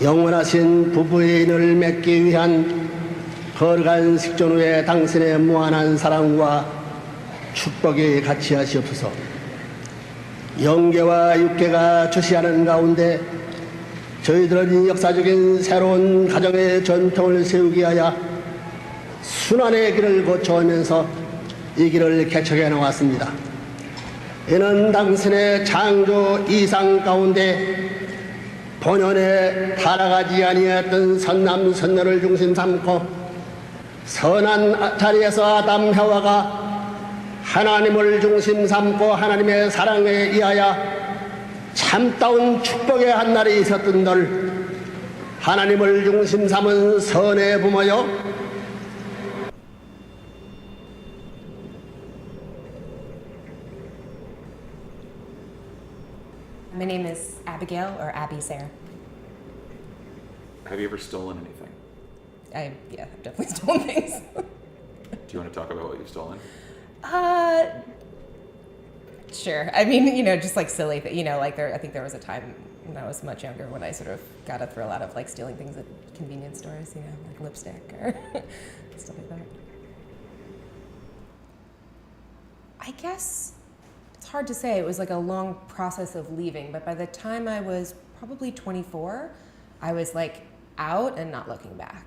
영원하신 부부의 인을 맺기 위한 거룩한 식전 후에 당신의 무한한 사랑과 축복이 같이 하시옵소서. 영계와 육계가 주시하는 가운데 저희들은 역사적인 새로운 가정의 전통을 세우기 위하여 순환의 길을 거쳐오면서 이 길을 개척해 나왔습니다. 이는 당신의 창조 이상 가운데 본연에 타락하지 아니했던 선남 선녀를 중심 삼고 선한 자리에서 아담 해와가 하나님을 중심 삼고 하나님의 사랑에 의하여 참다운 축복의 한날이 있었던 널 하나님을 중심 삼은 선의 부모여, My name is Abigail, or Abby Sayre. Have you ever stolen anything? I've definitely stolen things. Do you want to talk about what you've stolen? Sure. I mean, just like silly, I think there was a time when I was much younger when I sort of got a thrill out of like stealing things at convenience stores, like lipstick or stuff like that. I guess it's hard to say. It was like a long process of leaving, but by the time I was probably 24, I was like out and not looking back.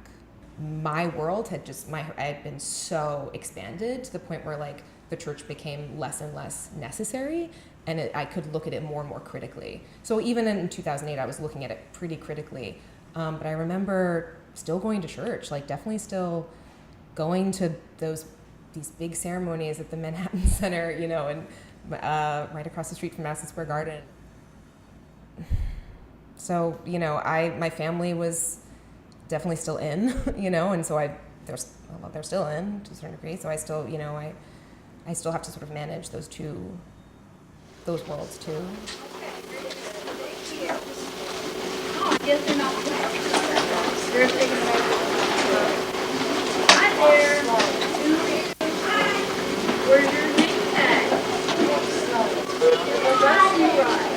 My world had I had been so expanded to the point where like the church became less and less necessary, and I could look at it more and more critically. So even in 2008, I was looking at it pretty critically. But I remember still going to church, like definitely still going to these big ceremonies at the Manhattan Center, and right across the street from Madison Square Garden. So, my family was definitely still in, and so they're still in to a certain degree. So I still, I still have to sort of manage those worlds too. Hi there. Where's your name tag? The bus you ride.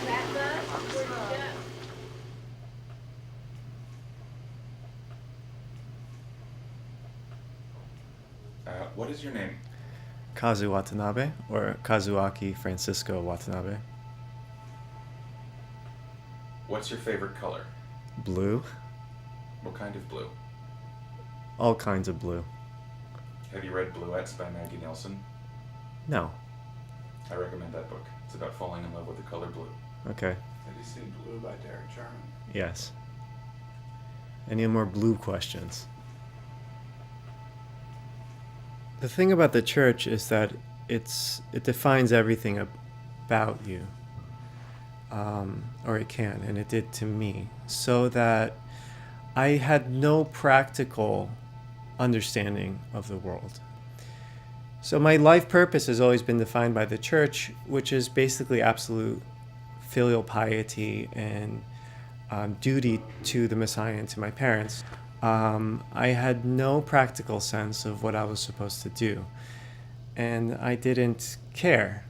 That bus? Where'd you go? What is your name? Kazu Watanabe, or Kazuaki Francisco Watanabe. What's your favorite color? Blue. What kind of blue? All kinds of blue. Have you read Bluettes by Maggie Nelson? No. I recommend that book. It's about falling in love with the color blue. Okay. Have you seen Blue by Derek Jarman? Yes. Any more blue questions? The thing about the church is that it defines everything about you. Or it can, and it did to me. So that I had no practical understanding of the world. So my life purpose has always been defined by the church, which is basically absolute filial piety and duty to the Messiah and to my parents. I had no practical sense of what I was supposed to do, and I didn't care.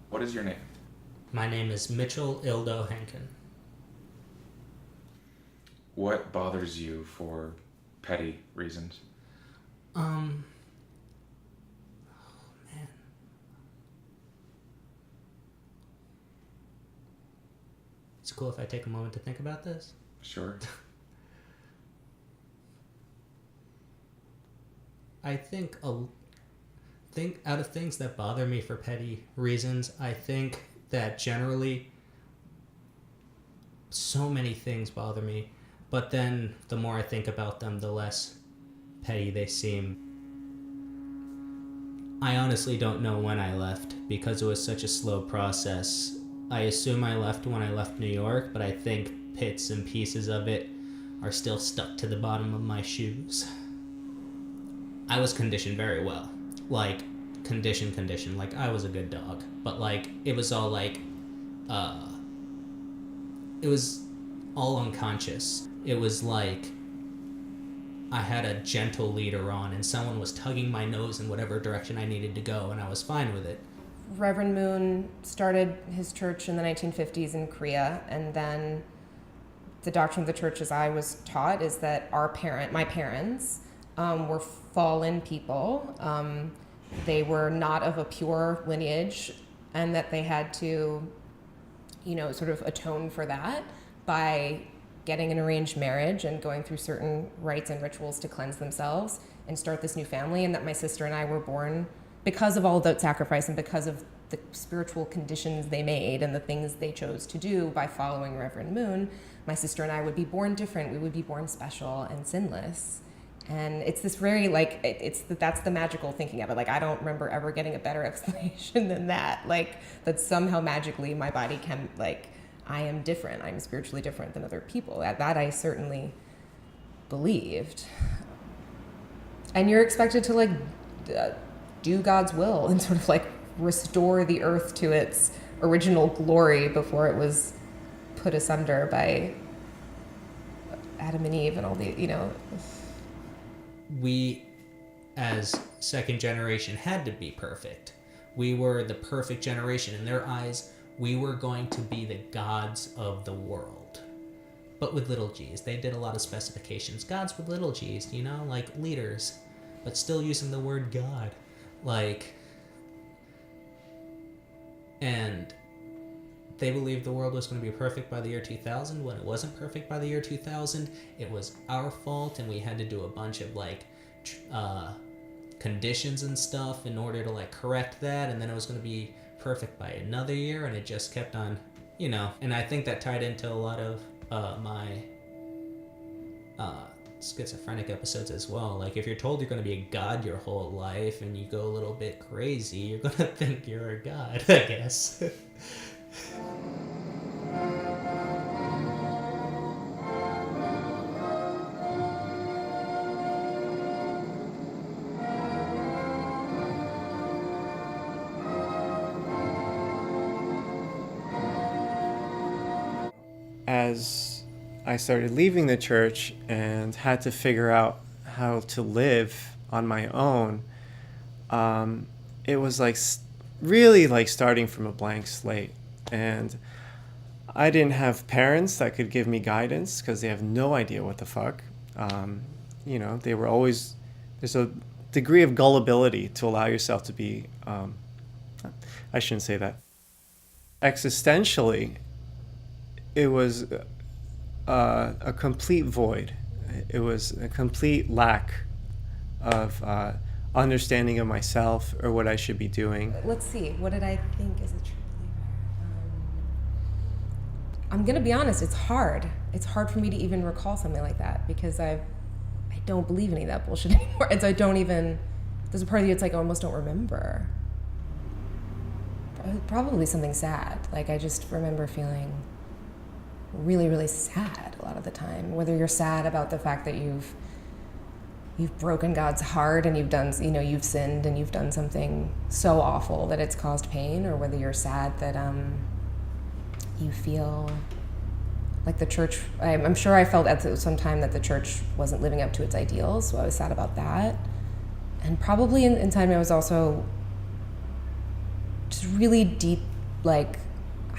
What is your name? My name is Mitchell Ildo Henkin. What bothers you for petty reasons? Oh, man. It's cool if I take a moment to think about this. Sure. I think out of things that bother me for petty reasons, I think that generally so many things bother me, but then the more I think about them, the less petty they seem. I honestly don't know when I left because it was such a slow process. I assume I left when I left New York, but I think bits and pieces of it are still stuck to the bottom of my shoes. I was conditioned very well. Like, conditioned. Like, I was a good dog. But, like, it was all, like, it was all unconscious. It was like I had a gentle leader on and someone was tugging my nose in whatever direction I needed to go, and I was fine with it. Reverend Moon started his church in the 1950s in Korea, and then the doctrine of the church, as I was taught, is that my parents, were fallen people. They were not of a pure lineage, and that they had to, sort of atone for that by getting an arranged marriage and going through certain rites and rituals to cleanse themselves and start this new family, and that my sister and I were born because of all that sacrifice and because of the spiritual conditions they made and the things they chose to do by following Reverend Moon. My sister and I would be born different. We would be born special and sinless. And it's this very, like, that's the magical thinking of it. Like, I don't remember ever getting a better explanation than that. Like, that somehow magically my body can, like, I am different. I'm spiritually different than other people. That I certainly believed. And you're expected to, like, do God's will and sort of, like, restore the earth to its original glory before it was put asunder by Adam and Eve and all the, We, as second generation, had to be perfect. We were the perfect generation. In their eyes, we were going to be the gods of the world. But with little g's. They did a lot of specifications. Gods with little g's, like leaders. But still using the word God. And they believed the world was going to be perfect by the year 2000. When it wasn't perfect by the year 2000, it was our fault, and we had to do a bunch of conditions and stuff in order to correct that, and then it was going to be perfect by another year, and it just kept on, And I think that tied into a lot of my schizophrenic episodes as well. Like, if you're told you're going to be a god your whole life and you go a little bit crazy, you're going to think you're a god, I guess. As I started leaving the church and had to figure out how to live on my own, it was really starting from a blank slate. And I didn't have parents that could give me guidance because they have no idea what the fuck. They were always, there's a degree of gullibility to allow yourself to be, I shouldn't say that. Existentially, it was a complete void. It was a complete lack of understanding of myself or what I should be doing. Let's see. What did I think as a true believer? I'm going to be honest. It's hard. It's hard for me to even recall something like that because I don't believe any of that bullshit anymore. And so I don't even, there's a part of you it's like I almost don't remember. Probably something sad. Like, I just remember feeling really, really sad a lot of the time. Whether you're sad about the fact that you've broken God's heart and you've done, you've sinned and you've done something so awful that it's caused pain, or whether you're sad that you feel like the church, I'm sure I felt at some time that the church wasn't living up to its ideals, so I was sad about that. And probably in time I was also just really deep, I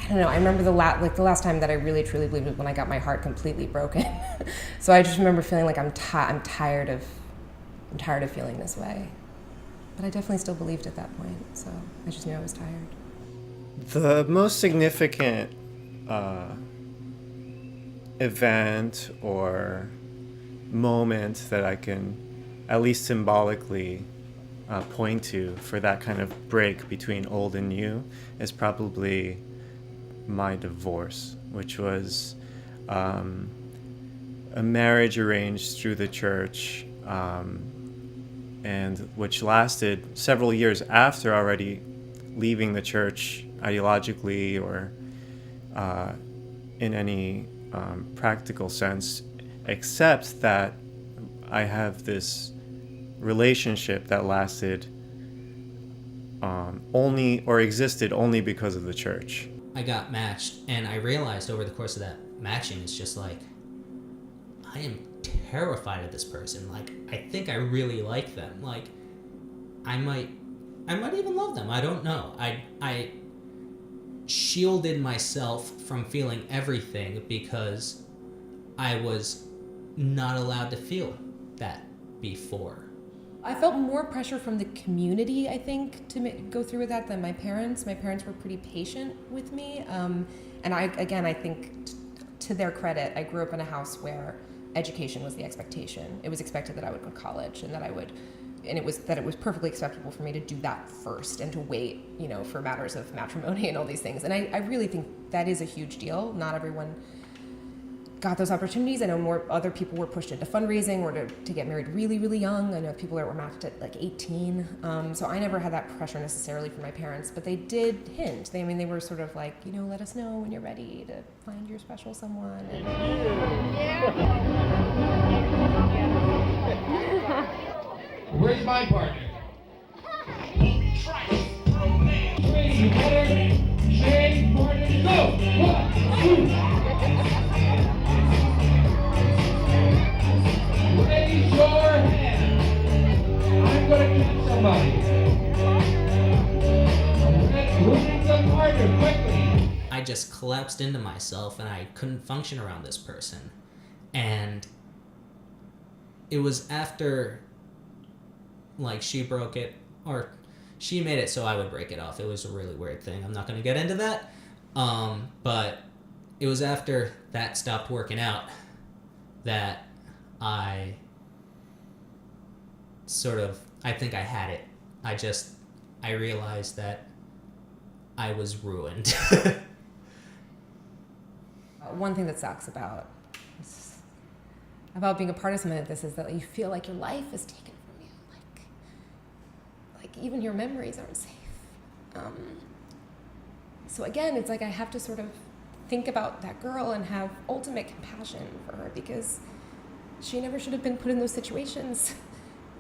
don't know. I remember the last time that I really truly believed was when I got my heart completely broken. So I just remember feeling like I'm tired of feeling this way. But I definitely still believed at that point. So I just knew I was tired. The most significant event or moment that I can at least symbolically point to for that kind of break between old and new is probably my divorce, which was a marriage arranged through the church, and which lasted several years after already leaving the church ideologically or in any practical sense, except that I have this relationship that lasted only, or existed only because of the church. I got matched, and I realized over the course of that matching, it's just like, I am terrified of this person. Like, I think I really like them. Like, I might even love them. I don't know. I shielded myself from feeling everything because I was not allowed to feel that before. I felt more pressure from the community, I think, to go through with that than my parents. My parents were pretty patient with me. And I think to their credit, I grew up in a house where education was the expectation. It was expected that I would go to college and it was perfectly acceptable for me to do that first and to wait, for matters of matrimony and all these things. And I really think that is a huge deal. Not everyone got those opportunities. I know more other people were pushed into fundraising or to get married really, really young. I know people that were matched at like 18. So I never had that pressure necessarily from my parents, but they did hint. They were sort of like, let us know when you're ready to find your special someone. Where's my partner? Tracy, better. Shane, partner, go! 1, 2. Raise your hand. I'm gonna get somebody. Who needs a partner? Quickly. I just collapsed into myself and I couldn't function around this person. And it was after, like, she broke it, or she made it so I would break it off. It was a really weird thing. I'm not going to get into that. But it was after that stopped working out that I think I had it. I realized that I was ruined. One thing that sucks about being a part of something like this is that you feel like your life is taken from you. Like even your memories aren't safe. So again, it's like I have to sort of think about that girl and have ultimate compassion for her because she never should have been put in those situations.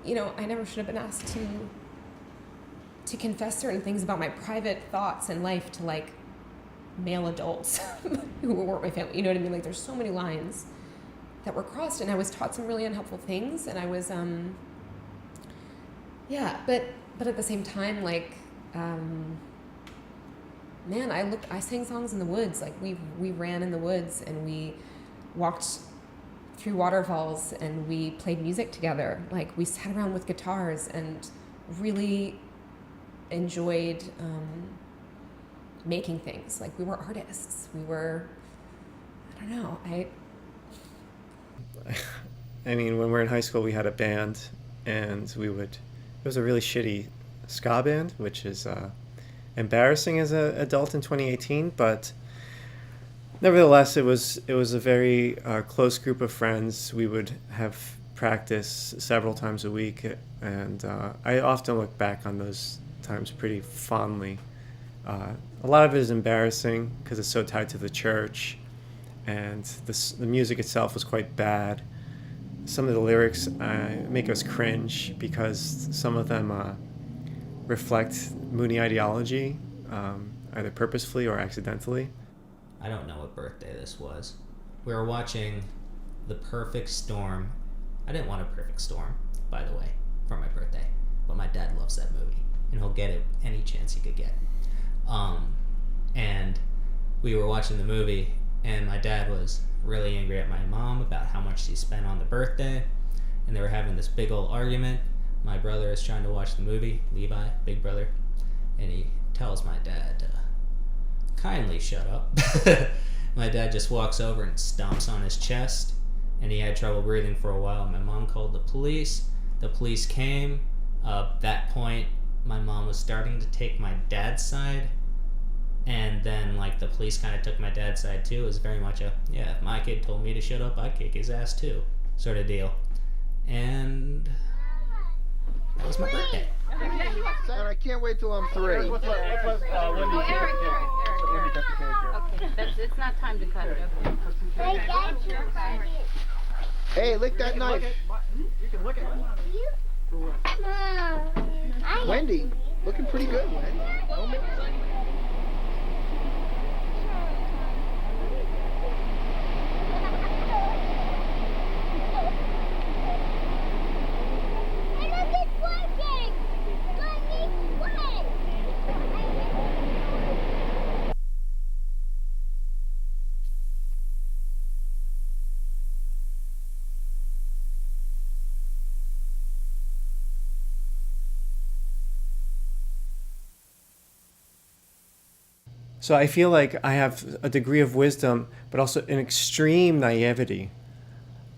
I never should have been asked to confess certain things about my private thoughts and life to like male adults who weren't my family. You know what I mean? Like there's so many lines that were crossed, and I was taught some really unhelpful things, and I was but at the same time, like I sang songs in the woods. Like we ran in the woods and we walked through waterfalls and we played music together. Like we sat around with guitars and really enjoyed making things. Like we were artists. We were, I don't know. When we were in high school, we had a band, and it was a really shitty ska band, which is embarrassing as an adult in 2018, but nevertheless, it was a very close group of friends. We would have practice several times a week, and I often look back on those times pretty fondly. A lot of it is embarrassing because it's so tied to the church, and the music itself was quite bad. Some of the lyrics make us cringe because some of them reflect Mooney ideology, either purposefully or accidentally. I don't know what birthday this was. We were watching The Perfect Storm. I didn't want A Perfect Storm, by the way, for my birthday, but my dad loves that movie, and he'll get it any chance he could get. And we were watching the movie, and my dad was really angry at my mom about how much she spent on the birthday, and they were having this big old argument. My brother is trying to watch the movie, Levi, big brother, and he tells my dad, kindly shut up. My dad just walks over and stomps on his chest, and he had trouble breathing for a while. My mom called the police. The police came. At that point, my mom was starting to take my dad's side, and then the police kind of took my dad's side too. It was very much if my kid told me to shut up, I'd kick his ass too, sort of deal. And that was my birthday. And I can't wait till I'm 3. Oh, Eric. Okay, it's not time to cut it. Okay. Hey, lick that knife. Wendy, looking pretty good, Wendy. Don't make So I feel like I have a degree of wisdom, but also an extreme naivety,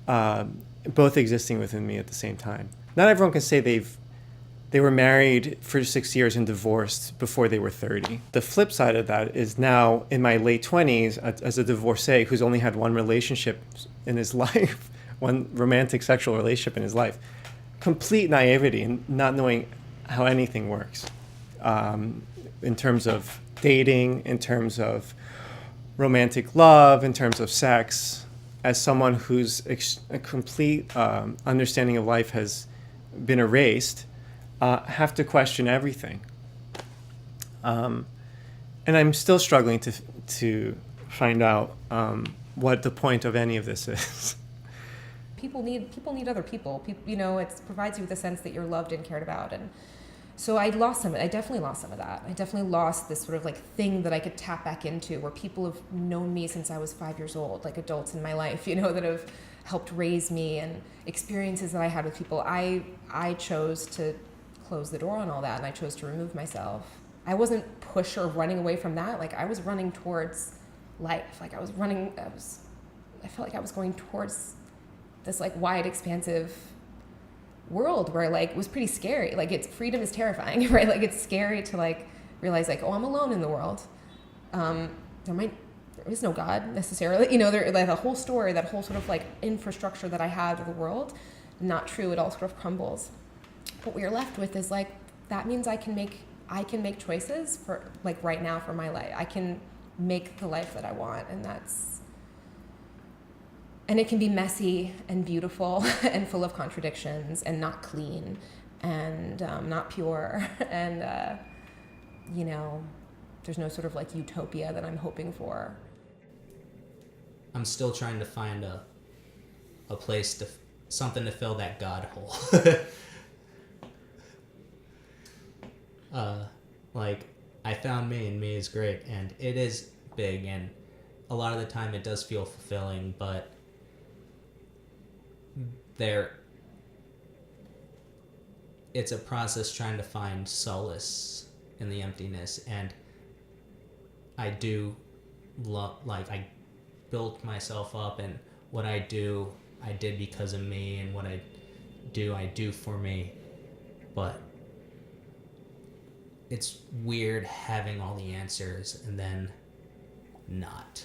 both existing within me at the same time. Not everyone can say they were married for 6 years and divorced before they were 30. The flip side of that is now in my late 20s as a divorcee who's only had one relationship in his life, one romantic sexual relationship in his life. Complete naivety and not knowing how anything works in terms of dating, in terms of romantic love, in terms of sex. As someone whose a complete understanding of life has been erased, have to question everything. And I'm still struggling to find out what the point of any of this is. People need other people. You know, it provides you with a sense that you're loved and cared about. And so I definitely lost some of that. I definitely lost this sort of like thing that I could tap back into, where people have known me since I was 5 years old, like adults in my life, you know, that have helped raise me, and experiences that I had with people. I chose to close the door on all that, and I chose to remove myself. I wasn't pushed or running away from that. Like, I was running towards life. Like, I felt like I was going towards this like wide, expansive world where like it was pretty scary. Like, freedom is terrifying, right? Like, it's scary to like realize like, oh, I'm alone in the world. There is no God necessarily, you know. Like, the whole story, that whole sort of like infrastructure that I had of the world, not true. It all sort of crumbles. What we are left with is like, that means I can make choices for like right now for my life. I can make the life that I want, and it can be messy and beautiful and full of contradictions and not clean and not pure. And, you know, there's no sort of like utopia that I'm hoping for. I'm still trying to find a place something to fill that God hole. Like, I found me, and me is great, and it is big, and a lot of the time it does feel fulfilling, but it's a process trying to find solace in the emptiness. And I do I built myself up, and what I do, I did because of me, and what I do for me. But it's weird having all the answers and then not.